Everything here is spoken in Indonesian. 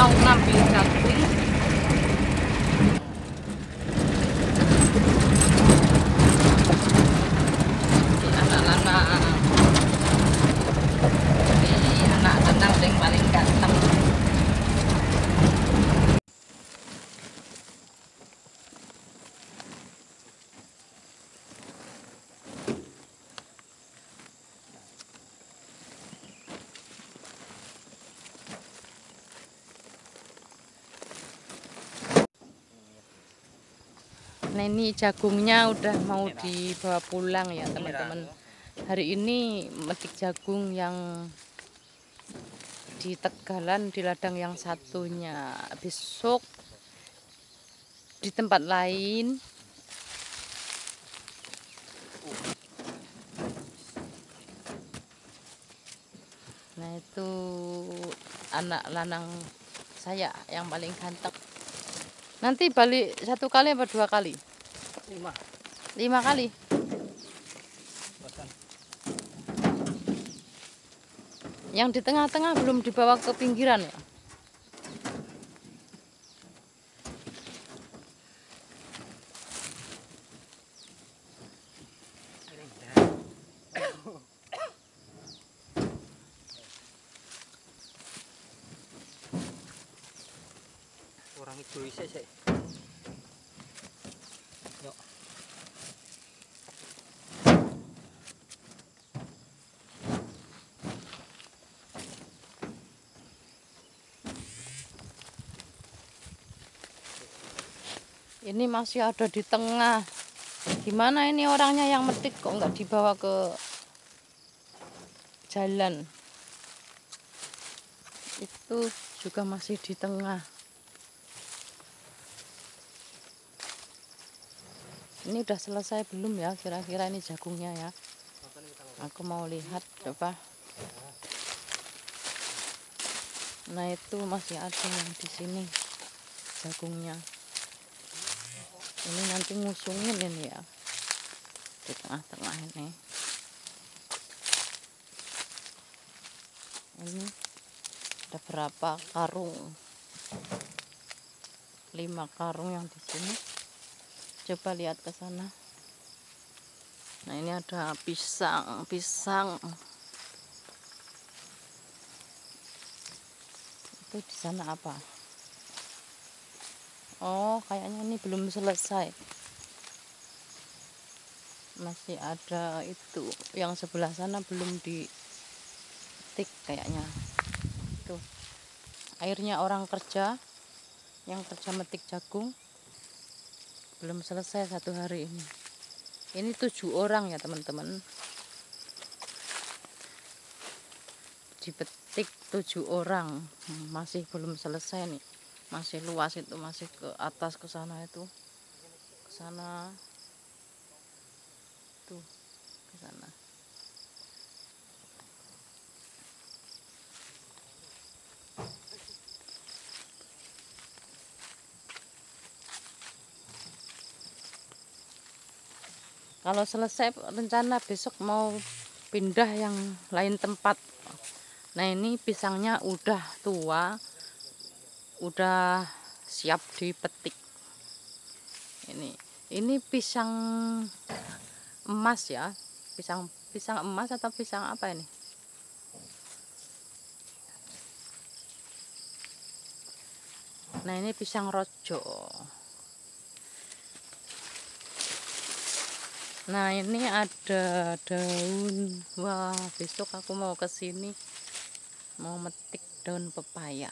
mau ngambil jagung. Anak-anak ini anak tenang yang paling ganteng. Nah, ini jagungnya udah mau dibawa pulang ya teman-teman. Hari ini metik jagung yang di Tegalan di ladang yang satunya. Besok di tempat lain. Nah, itu anak lanang saya yang paling ganteng. Nanti balik 1 kali apa 2 kali? 5 kali. Yang di tengah-tengah belum dibawa ke pinggiran ya? Orang itu sih. Yuk. Ini masih ada di tengah. Gimana ini orangnya yang metik kok nggak dibawa ke jalan? Itu juga masih di tengah. Ini udah selesai belum ya kira-kira ini jagungnya ya? Aku mau lihat coba. Nah, itu masih ada yang di sini jagungnya. Ini nanti ngusungin ini ya di tengah-tengah ini. Ini ada berapa karung? 5 karung yang di sini. Coba lihat ke sana. Nah, ini ada pisang. Itu di sana apa? Oh, kayaknya ini belum selesai. Masih ada itu. Yang sebelah sana belum ditik kayaknya. Tuh. Airnya orang kerja yang kerja metik jagung belum selesai 1 hari ini. Ini 7 orang ya teman-teman. Dipetik 7 orang. Masih belum selesai nih. Masih luas itu, masih ke atas ke sana itu. Ke sana. Tuh, ke sana. Kalau selesai rencana besok mau pindah yang lain tempat. Nah, ini pisangnya udah tua, udah siap dipetik. Ini pisang emas ya, pisang emas atau pisang apa ini? Nah, ini pisang rojo. Nah, ini ada daun. Wah, besok aku mau ke sini mau metik daun pepaya.